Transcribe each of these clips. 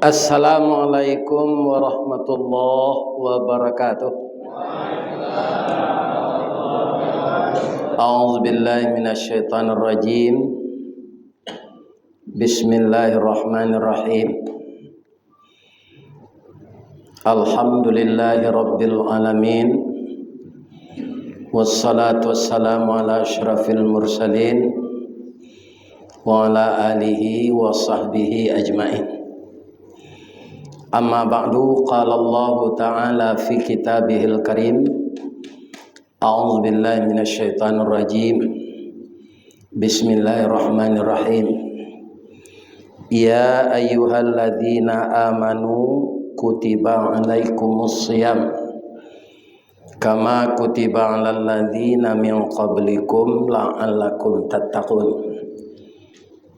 Assalamualaikum warahmatullahi wabarakatuh. A'udzu billahi minasyaitonir rajim. Bismillahirrahmanirrahim. Alhamdulillahi rabbil alamin. Wassalatu wassalamu ala asyrafil mursalin wa ala alihi wa sahbihi ajmain. Amma ba'du, qala Allah ta'ala fi kitabihil karim. A'udzu billahi minasyaitonir rajim. Bismillahirrahmanirrahim. Ya ayyuhalladzina amanu kutiba 'alaikumus shiyam kama kutiba 'alal ladzina min qablikum la'allakum tattaqun.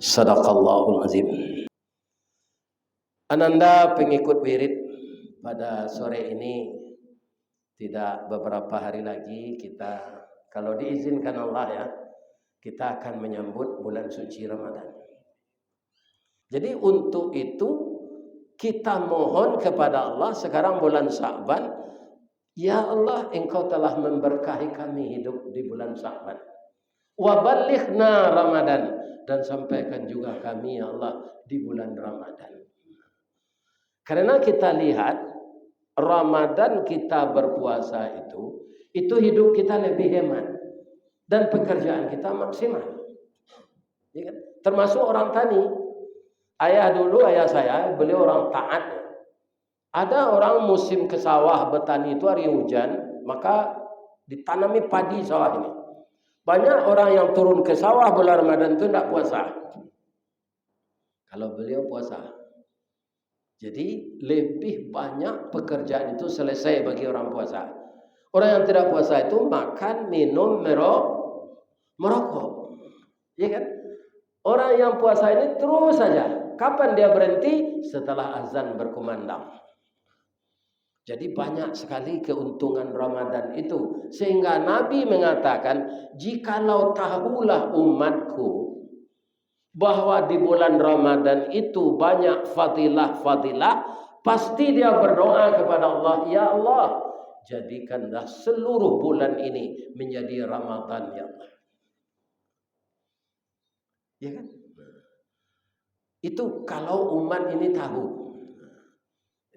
Shadaqallahul azim. Ananda pengikut wirid, pada sore ini tidak beberapa hari lagi kita, kalau diizinkan Allah ya, kita akan menyambut bulan suci Ramadan. Jadi untuk itu kita mohon kepada Allah sekarang bulan Sya'ban, ya Allah Engkau telah memberkahi kami hidup di bulan Sya'ban. Wa ballighna Ramadan, dan sampaikan juga kami ya Allah di bulan Ramadan. Karena kita lihat Ramadan kita berpuasa itu hidup kita lebih hemat dan pekerjaan kita maksimal. Ya kan? Termasuk orang tani. Ayah saya, beliau orang taat. Ada orang musim ke sawah bertani itu hari hujan, maka ditanami padi sawah ini. Banyak orang yang turun ke sawah bulan Ramadan itu tidak puasa. Kalau beliau puasa. Jadi lebih banyak pekerjaan itu selesai bagi orang puasa. Orang yang tidak puasa itu makan, minum, merokok. Ya kan? Orang yang puasa ini terus saja. Kapan dia berhenti? Setelah azan berkumandang. Jadi banyak sekali keuntungan Ramadan itu. Sehingga Nabi mengatakan, jikalau tahulah umatku bahwa di bulan Ramadan itu banyak fadilah-fadilah, pasti dia berdoa kepada Allah, ya Allah, jadikanlah seluruh bulan ini menjadi Ramadan ya Allah. Ya kan? Itu kalau umat ini tahu.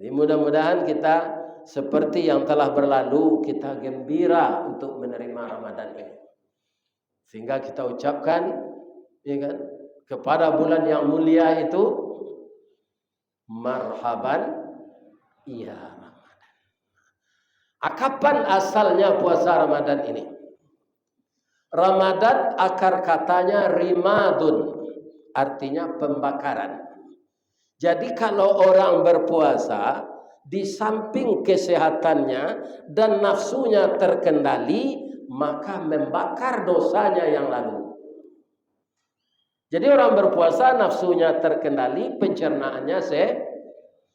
Jadi mudah-mudahan kita seperti yang telah berlalu, kita gembira untuk menerima Ramadan ini. Sehingga kita ucapkan, ya kan, kepada bulan yang mulia itu, marhaban ya Ramadan. Kapan asalnya puasa Ramadan ini? Ramadan akar katanya rimadun, artinya pembakaran. Jadi kalau orang berpuasa, di samping kesehatannya dan nafsunya terkendali, maka membakar dosanya yang lalu. Jadi orang berpuasa nafsunya terkendali, pencernaannya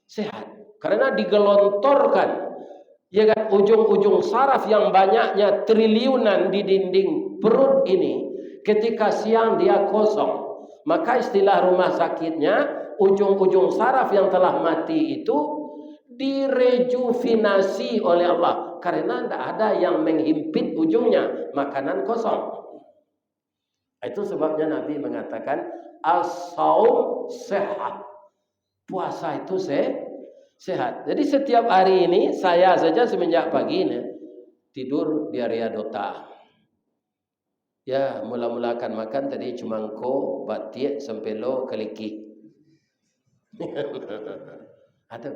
sehat. Karena digelontorkan, ya kan, ujung-ujung saraf yang banyaknya triliunan di dinding perut ini, ketika siang dia kosong. Maka istilah rumah sakitnya, ujung-ujung saraf yang telah mati itu direjuvenasi oleh Allah. Karena tidak ada yang menghimpit ujungnya, makanan kosong. Itu sebabnya Nabi mengatakan as-saum sehat. Puasa itu sehat. Jadi setiap hari ini saya saja semenjak pagi ini tidur di area Dota. Ya, mula-mula akan makan tadi cumangko, batik, sempelo, keliki. Atau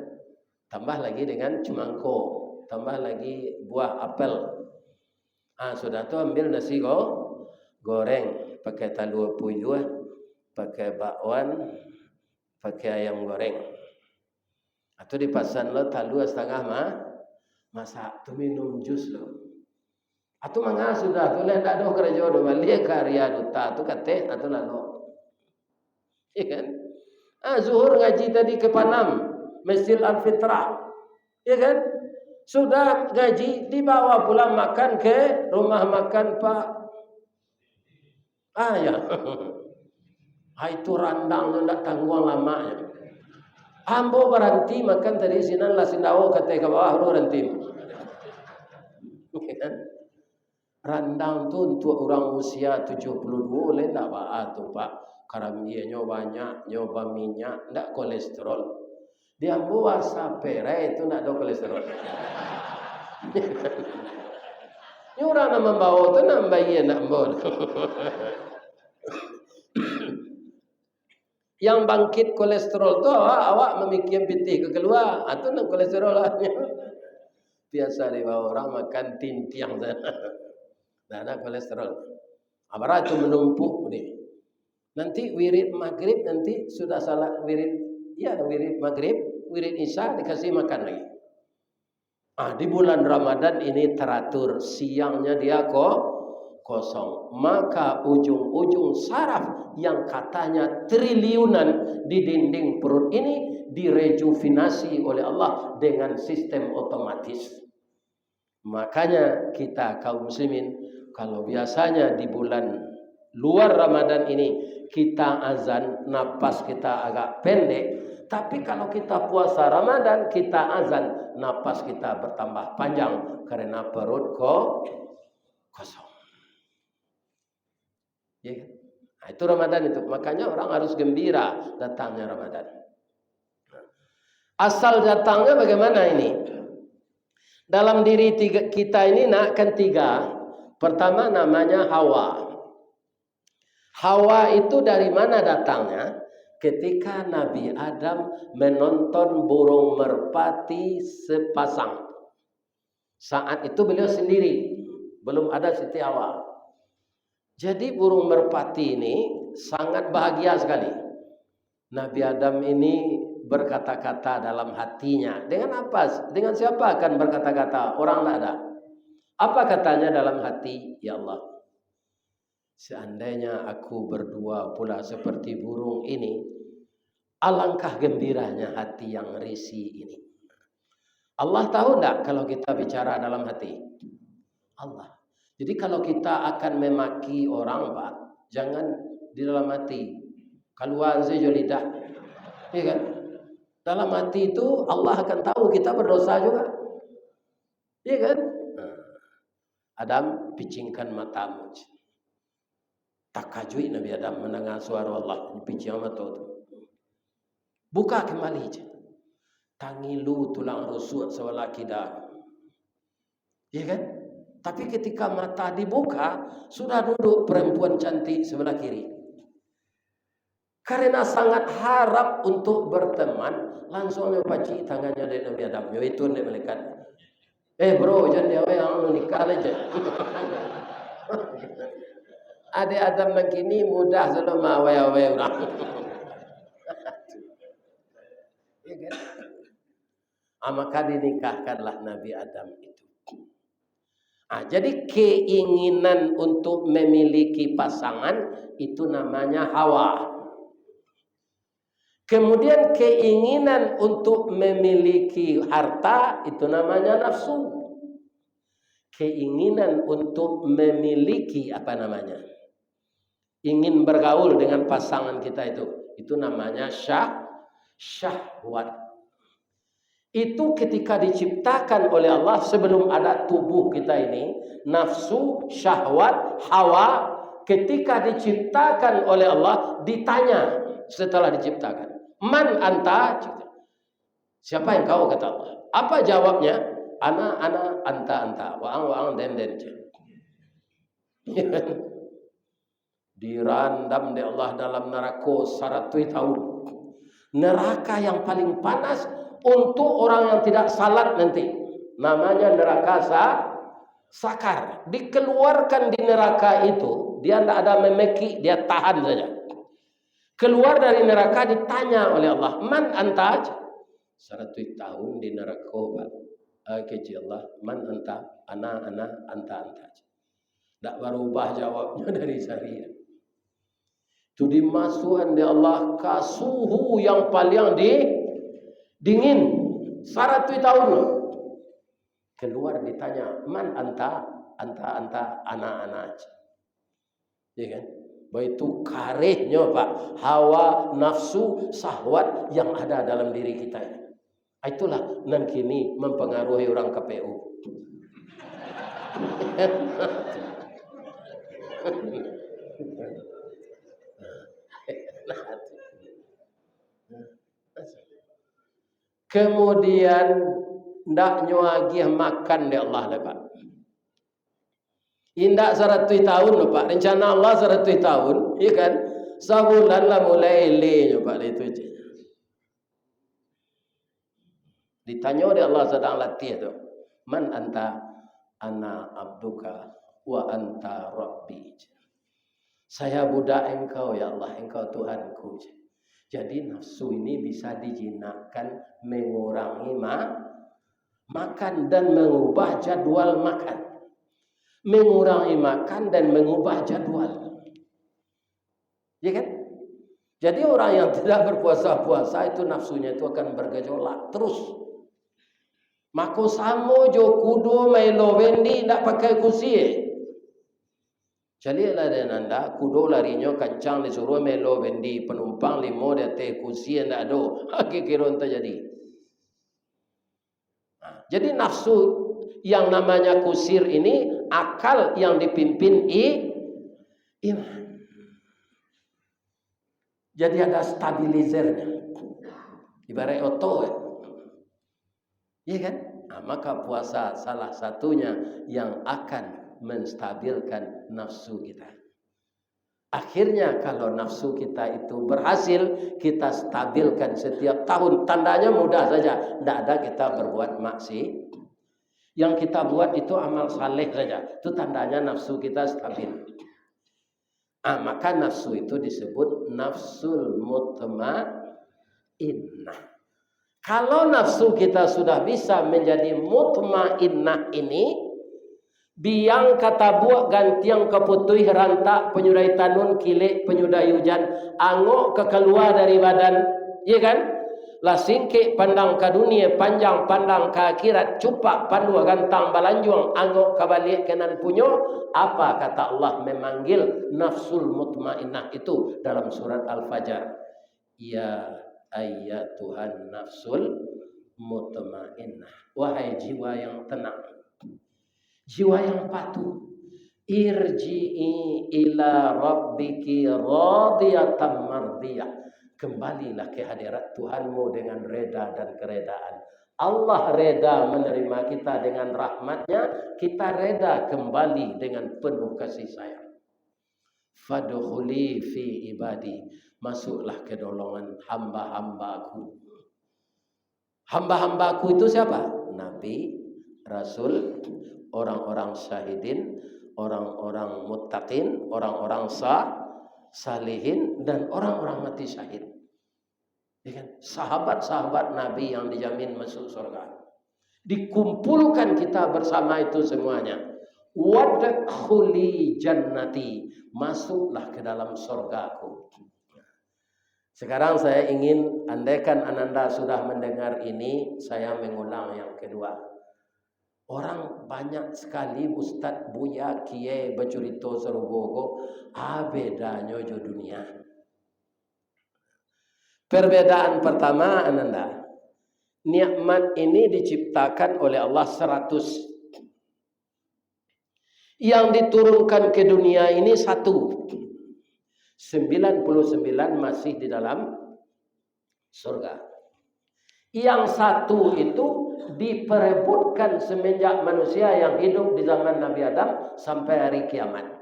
tambah lagi dengan cumangko, tambah lagi buah apel. Sudah tu ambil nasi goreng. Pakai talu puyuh, pakai bakwan, pakai ayam goreng. Atau di pasan lo talu setengah masak, tu minum jus lo. Atau mangga sudah tu leh tak ada kerja do balik karya duta tu kate atau lalu. Iya kan? Zuhur ngaji tadi ke Panam, Masjid Al-Fitrah. Iya kan? Sudah ngaji dibawa pulang makan ke rumah makan Pak. Ya. Itu randang tu tak tangguang lamanya. Ambo berhenti makan tadi sinan lah sindawo kata ke bawah berhenti. Randang tu untuk orang usia 72 boleh tak Pak? Tu Pak, karamianya banyak, nyoba minyak, tak kolesterol. Dia buat sapere itu tak ada kolesterol. Ini orang nak membawa tu nak bayi nak bawa. Yang bangkit kolesterol tu awak memikir pitih ke keluar, atau nak kolesterol lah. Biasa di bawah orang makan tintiang sana. Nah, ada kolesterol. Abara itu menumpuk ni. Nanti wirid maghrib nanti sudah salah wirid, ya wirid maghrib, wirid isya dikasih makan lagi. Di bulan Ramadan ini teratur siangnya dia kosong. Maka ujung-ujung saraf yang katanya triliunan di dinding perut ini direjuvenasi oleh Allah dengan sistem otomatis. Makanya kita kaum muslimin, kalau biasanya di bulan luar Ramadan ini kita azan, napas kita agak pendek. Tapi kalau kita puasa Ramadan, kita azan, napas kita bertambah panjang karena perut kosong. Ya, itu Ramadan itu. Makanya orang harus gembira datangnya Ramadan. Asal datangnya bagaimana ini? Dalam diri kita ini kan tiga. Pertama namanya Hawa. Hawa itu dari mana datangnya? Ketika Nabi Adam menonton burung merpati sepasang. Saat itu beliau sendiri, belum ada Siti Hawa. Jadi burung merpati ini sangat bahagia sekali. Nabi Adam ini berkata-kata dalam hatinya. Dengan apa? Dengan siapa akan berkata-kata? Orang tidak ada. Apa katanya dalam hati? Ya Allah, seandainya aku berdua pula seperti burung ini, alangkah gembiranya hati yang risih ini. Allah tahu tidak kalau kita bicara dalam hati? Allah. Jadi kalau kita akan memaki orang, Pak, jangan di dalam hati. Keluar saja lidah. Ya kan? Dalam hati itu Allah akan tahu kita berdosa juga. Ya kan? Adam, picingkan matamu. Takajui Nabi Adam mendengar suara Allah. Picing mata itu. Buka kembali. Tangilu tulang rusuk sewalaki dah. Ya kan? Tapi ketika mata dibuka, sudah duduk perempuan cantik sebelah kiri. Karena sangat harap untuk berteman, langsung mempaci tangannya dari Nabi Adam. Itu Nabi Malaikat. Bro, jangan dia yang nikah aja. Adik Adam begini mudah selalu mawai-wai orang. Ya kan? Maka dinikahkanlah Nabi Adam itu. Jadi keinginan untuk memiliki pasangan itu namanya hawa. Kemudian keinginan untuk memiliki harta itu namanya nafsu. Keinginan untuk memiliki apa namanya? Ingin bergaul dengan pasangan kita itu namanya syahwat. Itu ketika diciptakan oleh Allah sebelum ada tubuh kita ini, nafsu, syahwat, hawa, ketika diciptakan oleh Allah ditanya setelah diciptakan, man anta? Siapa yang kau, kata Allah. Apa jawabnya? Ana, anta. Waang, den. Dirandam di Allah dalam neraka 100 tahun. Neraka yang paling panas untuk orang yang tidak salat nanti. Namanya neraka sakar. Dikeluarkan di neraka itu, dia tidak ada memeki, dia tahan saja. Keluar dari neraka ditanya oleh Allah, man anta? 100 tahun di neraka. Kecil Allah, man anta? Ana, anta. Tak berubah jawabnya dari syariat. Itu dimasukkan di Allah ke suhu yang paling dingin 100 tahun. Keluar ditanya, man anta? Anta, ana. Ya kan? Begitu karehnya Pak, hawa, nafsu, syahwat yang ada dalam diri kita ini. Itulah nan kini mempengaruhi orang KPU. Kemudian ndak nyuagi makan di Allah dah Pak. Indak 100 tahun loh Pak. Rencana Allah 100 tahun, iya kan? Sebulan lah mulai lenya Pak itu. Ditanya oleh Allah sedang latih tu. Man anta ana abduka wa anta rabbi. Saya budak engkau ya Allah, engkau Tuhanku. Jadi nafsu ini bisa dijinakkan mengurangi makan dan mengubah jadwal makan. Mengurangi makan dan mengubah jadwal. Ya kan? Jadi orang yang tidak berpuasa-puasa itu nafsunya itu akan bergejolak terus. Mako samo jo kudo melo wendi ndak pakai kursi. Jadi lah dan anda kudo larinya kencang disuruh melo wendi penumpang limo dia teh kursi ndak ada. Kira-kira terjadi. Jadi nafsu yang namanya kusir ini akal yang dipimpin iman. Jadi ada stabilizernya. Ibarat oto ya. Iya kan? Nah, maka puasa salah satunya yang akan menstabilkan nafsu kita. Akhirnya kalau nafsu kita itu berhasil, kita stabilkan setiap tahun. Tandanya mudah saja. Tidak ada kita berbuat maksiat. Yang kita buat itu amal saleh saja. Itu tandanya nafsu kita stabil. Maka nafsu itu disebut nafsul mutmainnah. Kalau nafsu kita sudah bisa menjadi mutmainnah ini, biang kata buak gantiang keputui rantak penyudai tanun kilik penyudai hujan angok kekeluar dari badan, iya kan? Lah singkik pandang ke dunia, panjang pandang ke akhirat, cupak pandu gantang balanjuang, angok kebalik kenan punyo. Apa kata Allah memanggil nafsul mutmainnah itu dalam surat Al-Fajr? Ya ayyatuhan nafsul mutmainnah. Wahai jiwa yang tenang, jiwa yang patuh, irji'i ila rabbiki radiyatan mardiyah. Kembalilah ke hadirat Tuhanmu dengan reda dan keredaan. Allah reda menerima kita dengan rahmatnya, kita reda kembali dengan penuh kasih sayang. Fadkhuli fi ibadi, masuklah ke golongan hamba-hambaku. Hamba-hambaku itu siapa? Nabi, Rasul, orang-orang syahidin, orang-orang muttaqin, orang-orang salihin, dan orang-orang mati syahid. Ya kan? Sahabat-sahabat Nabi yang dijamin masuk surga. Dikumpulkan kita bersama itu semuanya. Wadkhuli jannati, masuklah ke dalam surgaku. Sekarang saya ingin, andaikan Ananda sudah mendengar ini, saya mengulang yang kedua. Orang banyak sekali Ustadz, Buya, Kiai, bercerita serugogo, bedanya jo dunia. Perbedaan pertama, Ananda, nikmat ini diciptakan oleh Allah 100. Yang diturunkan ke dunia ini 1. 99 masih di dalam surga. Yang 1 itu diperebutkan semenjak manusia yang hidup di zaman Nabi Adam sampai hari kiamat.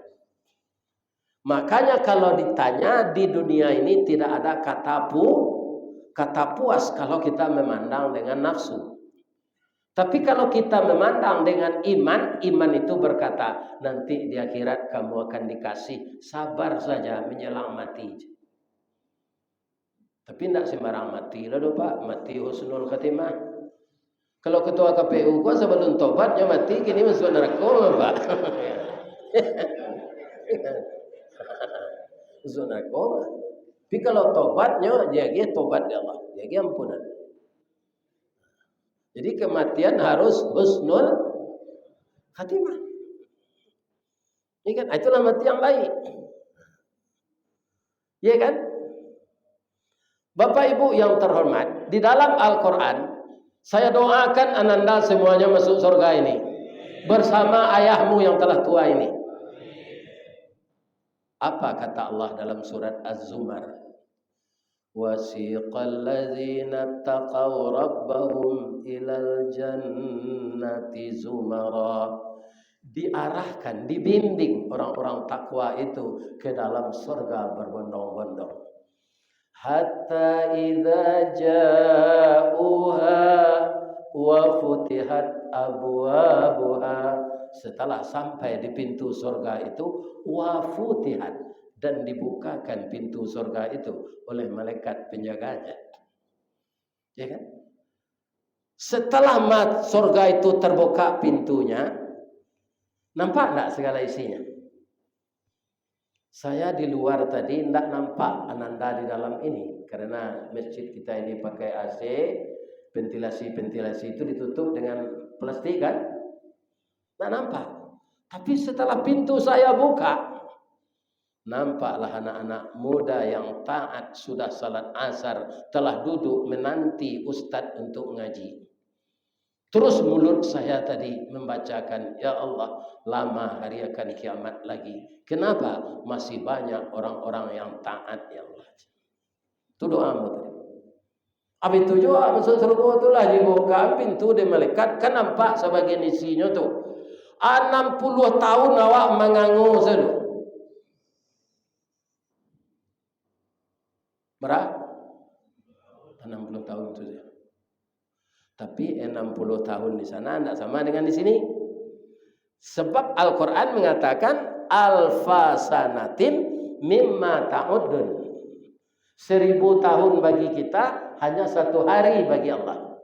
Makanya kalau ditanya di dunia ini tidak ada kata puas kalau kita memandang dengan nafsu. Tapi kalau kita memandang dengan iman, iman itu berkata, nanti di akhirat kamu akan dikasih, sabar saja menjelang mati. Tapi tidak sembarang mati lah Pak, mati husnul khatimah. Kalau ketua KPU gua sebelum tobatnya mati, kini masuk neraka Pak. Masuk neraka. Tapi kalau tobatnya, dia tobat ya Allah, dia ampunan. Jadi kematian harus husnul khatimah. Ini kan itulah mati yang baik. Ya kan? Bapak Ibu yang terhormat, di dalam Al-Quran, saya doakan Ananda semuanya masuk surga ini. Bersama ayahmu yang telah tua ini. Apa kata Allah dalam surat Az-Zumar? Wasiqal ladzina taqaw rabbahum ilal jannati zumara. Diarahkan, dibimbing orang-orang takwa itu ke dalam surga berbondong-bondong. Hatta idza ja'uha wa futihat abwabuha. Setelah sampai di pintu surga itu, wa futihat, dan dibukakan pintu surga itu oleh malaikat penjaganya. Ya kan? Setelah surga itu terbuka pintunya, nampak tak segala isinya? Saya di luar tadi tidak nampak Ananda di dalam ini, karena masjid kita ini pakai AC, ventilasi itu ditutup dengan plastik kan? Tidak nampak. Tapi setelah pintu saya buka, nampaklah anak-anak muda yang taat sudah salat asar, telah duduk menanti ustadz untuk ngaji. Terus mulut saya tadi membacakan, ya Allah, lama hari akan kiamat lagi. Kenapa? Masih banyak orang-orang yang taat, ya Allah. Itu doamu tadi. Habis itu juga masuk surga itulah dibuka pintu di malaikat, kan nampak sebagian isinya tuh. 60 tahun awak mengangu selalu. Berapa? 60 tahun itu saja. Tapi 60 tahun di sana tidak sama dengan di sini. Sebab Al-Quran mengatakan alfa sanatin mimma ta'udun. 1000 tahun bagi kita hanya 1 hari bagi Allah.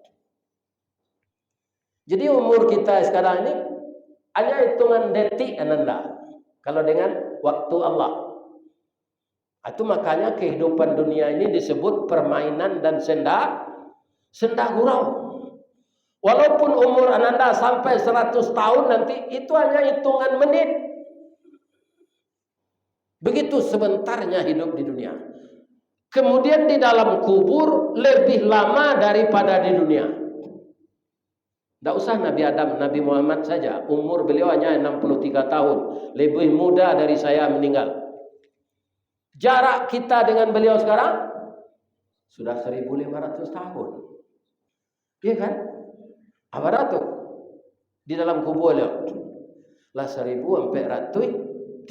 Jadi umur kita sekarang ini hanya hitungan detik Ananda. Kalau dengan waktu Allah. Itu makanya kehidupan dunia ini disebut permainan dan senda gurau. Walaupun umur Ananda sampai 100 tahun nanti, itu hanya hitungan menit. Begitu sebentarnya hidup di dunia. Kemudian di dalam kubur lebih lama daripada di dunia. Tidak usah Nabi Adam, Nabi Muhammad saja. Umur beliau hanya 63 tahun. Lebih muda dari saya meninggal. Jarak kita dengan beliau sekarang sudah 1500 tahun. Iya kan? Apa itu? Di dalam kubur beliau. Lah 1438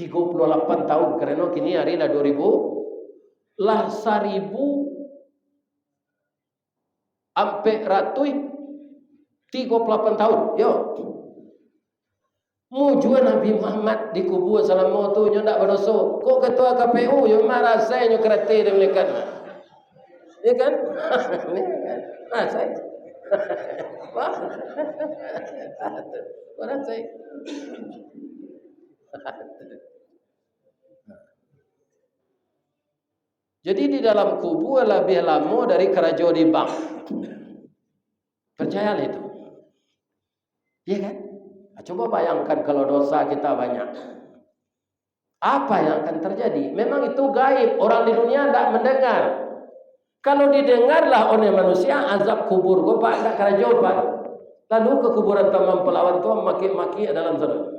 tahun. Karena kini hari lah 2000. Lah 1438 tahun. Yo. Mujua Nabi Muhammad di kubur selama tu nyo ndak berdosa. Kok ketua KPU yo marah saya nyo kereta dia melekat. Ya kan? Ni kan. Saya. Wah. Orang saya. Jadi di dalam kubur lebih lama dari kerajaan di bank. Percayalah itu. Iya kan? Coba bayangkan kalau dosa kita banyak. Apa yang akan terjadi? Memang itu gaib. Orang di dunia tidak mendengar. Kalau didengarlah oleh manusia, azab kubur. Bapak tidak kena jawab. Lalu ke kuburan Tamam Pelawan tua maki-maki dalam sana.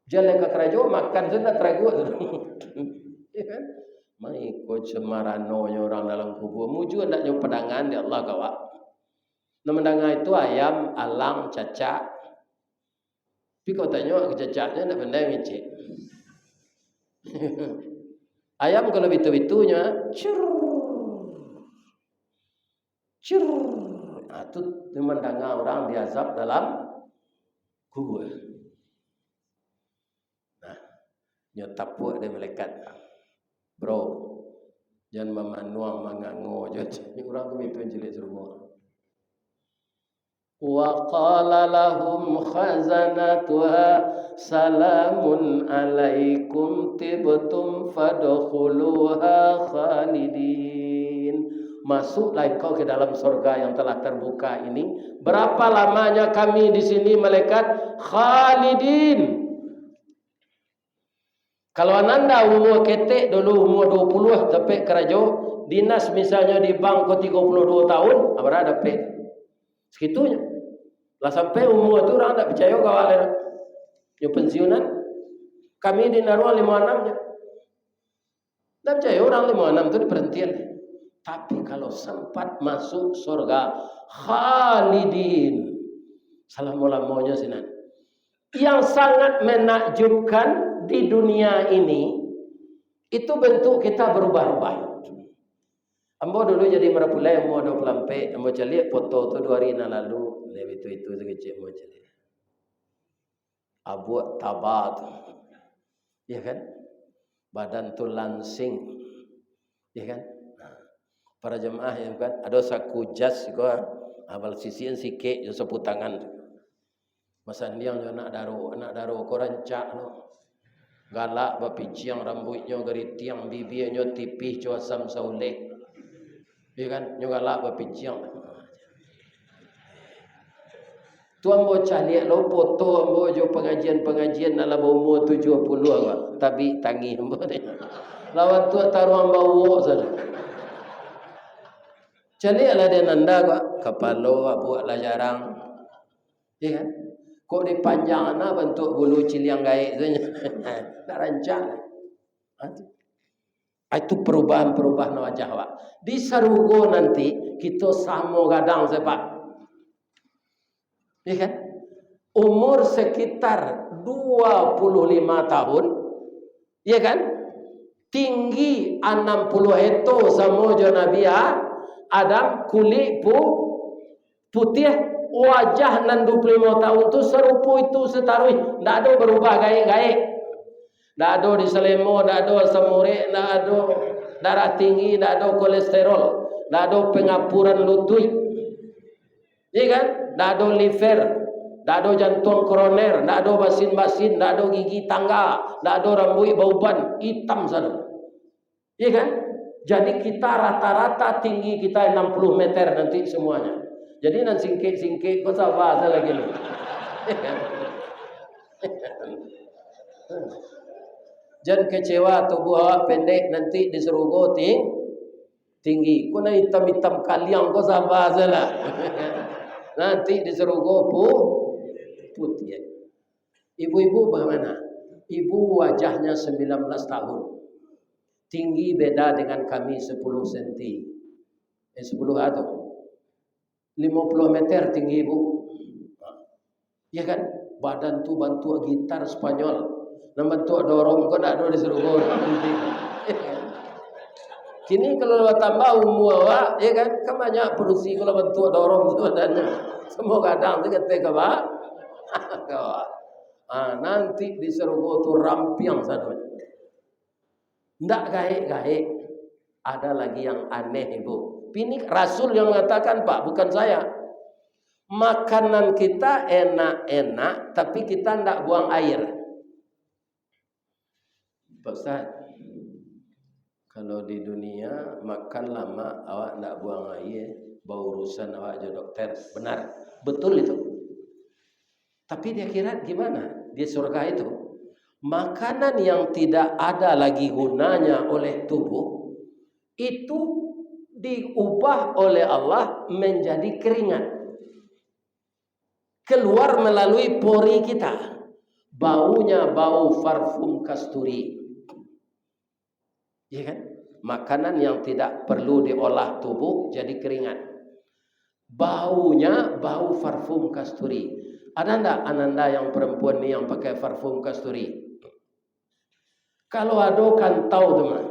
Jalan ke kerajaan makan sudah teragut. Ya kan? Mengikut semaranonya orang dalam kubur. Muju tidak nyoba pedangan di Allah kawak. Namanya itu ayam, alang, cacak. Tapi kau tanya cacaknya tidak benda yang ngecek. Ayam kalau bitu-bitunya cur. Itu mendengar orang diazab dalam kubur. Nah, nyotapuk dia malaikat. Bro, jangan memanuang mengangu. Jadi orang tu itu yang jelek semua. Wa qala lahum khazanatuha salamun alaikum tibtum fadkhuluha khalidin. Masuklah kau ke dalam surga yang telah terbuka ini. Berapa lamanya kami di sini malaikat? Khalidin. Kalau ananda umur ketek dulu umur 20 dapat kerja dinas misalnya di bank kau 32 tahun, apa dapat? Segitunya. Lah sampai umur tu orang tak percaya kau ada. Yo pensiunan. Kami di Narua 56 je. Tak percaya orang 56 tu diperhentian. Tapi kalau sempat masuk surga khalidin. Salam-lamanya sinan. Yang sangat menakjubkan di dunia ini itu bentuk kita berubah-ubah. Ambo dulu jadi merapulai umur 24, ambo cari foto tu 2 hari lalu, itu sekecil ambo cari. Abu tabat. Ya kan? Badan tu langsing. Ya kan? Para jemaah yang kan ada saku jas ko abal sisian sikit jo sapu tangan. Masan dia anak daro ko rancak no. Galak bapijiang rambutnya geritiang bibirnya tipih co asam sauleh. Ya kan? Nyo galak bapijiang. Tu ambo cari lo foto ambo jo pengajian dalam umur 70 awak. Tapi tangi ambo ni. Lawan tu taruh ambo saja. Cari lah dia nanda ko kepalo abu lah jarang. Ya kan? Kok dipanjang na bentuk bulu ciliang gaik tu nya. Tak rancang. Itu perubahan-perubahan wajah awak. Di sarugo nanti kita sama gadang sepak. Ya kan? Umur sekitar 25 tahun. Ya kan? Tinggi 60 heto sama jo Nabi Adam, kulit putih. Wajah 65 tahun tu serupa itu setaruh. Tak ada berubah gaik-gaik. Tak ada diselemo, tak ada asam urat, tak ada darah tinggi, tak ada kolesterol, tak ada pengapuran lutut. Ya kan? Tak ada liver, tak ada jantung koroner, tak ada basin-basin, tak ada gigi tangga, tak ada rambut bauban, hitam saja. Ya kan? Jadi kita rata-rata tinggi kita 60 meter nanti semuanya. Jadi nan singkit-singkit kau sabar lagi lu. Jangan kecewa tubuh awak pendek nanti di surga tinggi. Kau nak hitam-hitam kaliang kau sabar saja. Nanti di surga putih. Ibu-ibu bagaimana? Ibu wajahnya 19 tahun. Tinggi beda dengan kami 10 cm. 10 atau 50 meter tinggi ibu. Ya kan? Badan tu bantu gitar Spanyol. Nak bantu dorong kau tak ada di surga nanti. Kini kalau tambah umur awak, ya kan? Kan banyak produksi kalau bantu dorong tu badannya. Semua kadang tu kata apa? Nanti di surga tu rampiang satu. Ndak gaik-gaik. Ada lagi yang aneh ibu. Ini Rasul yang mengatakan Pak, bukan saya. Makanan kita enak-enak, tapi kita ndak buang air. Pak Ustaz, kalau di dunia makan lama awak ndak buang air, bau urusan awak jadi dokter. Benar, betul itu. Tapi di akhirat gimana? Di surga itu makanan yang tidak ada lagi gunanya oleh tubuh itu diubah oleh Allah menjadi keringat. Keluar melalui pori kita. Baunya bau parfum kasturi. Ya kan? Makanan yang tidak perlu diolah tubuh jadi keringat. Baunya bau parfum kasturi. Ada enggak ananda yang perempuan ni yang pakai parfum kasturi? Kalau ada kan tahu teman.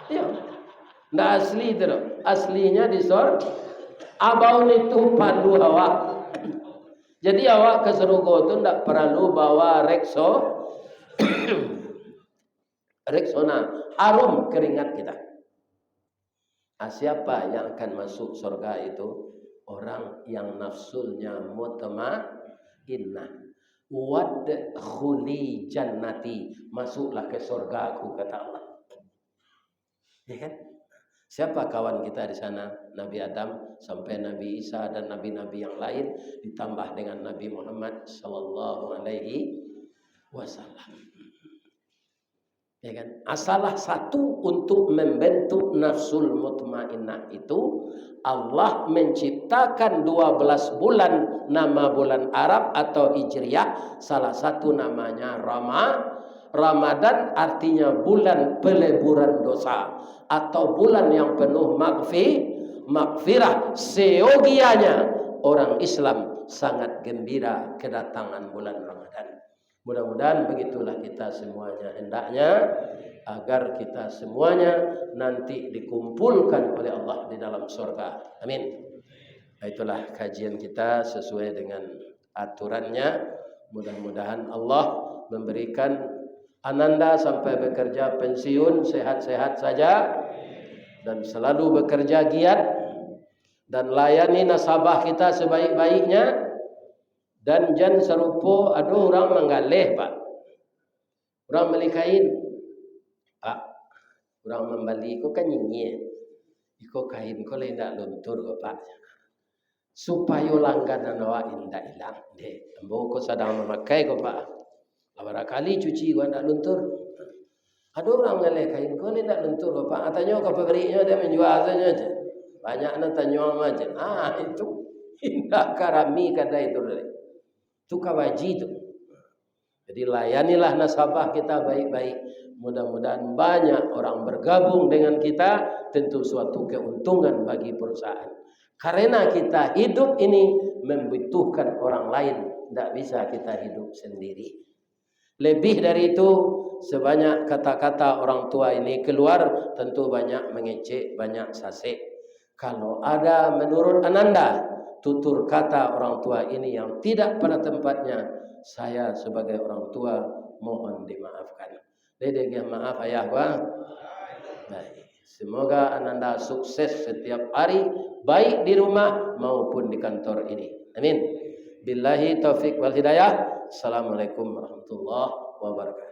Ya. Nggak asli itu, aslinya di surga. Abang itu pandu awak. Jadi awak ke surga itu nggak perlu bawa Rexona, harum keringat kita. Siapa yang akan masuk surga itu? Orang yang nafsulnya mutmainnah. Wadkhuli jannati, masuklah ke surga aku, kata Allah. Ya kan? Siapa kawan kita di sana? Nabi Adam sampai Nabi Isa dan nabi-nabi yang lain, ditambah dengan Nabi Muhammad sallallahu alaihi wasallam. Ya kan? Salah satu untuk membentuk nafsul mutmainnah itu Allah menciptakan 12 bulan, nama bulan Arab atau Hijriah, salah satu namanya Ramadan, artinya bulan peleburan dosa atau bulan yang penuh maghfirah. Seyogianya orang Islam sangat gembira kedatangan bulan Ramadan. Mudah-mudahan begitulah kita semuanya, hendaknya agar kita semuanya nanti dikumpulkan oleh Allah di dalam surga. Amin. Itulah kajian kita sesuai dengan aturannya. Mudah-mudahan Allah memberikan Ananda sampai bekerja pensiun sehat-sehat saja dan selalu bekerja giat dan layani nasabah kita sebaik-baiknya. Dan jan serupa ada orang menggalih, Pak. Orang beli kain, Pak. Orang membeli ko kan nyinyi. Iko kain ko lain dak luntur ko, Pak. Supaya langganan awak indak hilang. Deh, ambo ko sedang memakai ko, Pak. Barangkali cuci ko ndak luntur. Ada orang ngalih kain ko lain dak luntur ko, Pak. Tanya ke pabriknya dia menjual saja. Banyaknya tanya aja. Itu indak karami kada itu. Itu kawaji itu. Jadi layanilah nasabah kita baik-baik. Mudah-mudahan banyak orang bergabung dengan kita, tentu suatu keuntungan bagi perusahaan. Karena kita hidup ini membutuhkan orang lain, tidak bisa kita hidup sendiri. Lebih dari itu, sebanyak kata-kata orang tua ini keluar, tentu banyak mengecek, banyak sasek. Kalau ada menurut Ananda tutur kata orang tua ini yang tidak pada tempatnya, saya sebagai orang tua mohon dimaafkan. Dedek maaf ayah bang. Baik. Semoga Ananda sukses setiap hari, baik di rumah maupun di kantor ini. Amin. Billahi taufik wal hidayah. Assalamualaikum warahmatullahi wabarakatuh.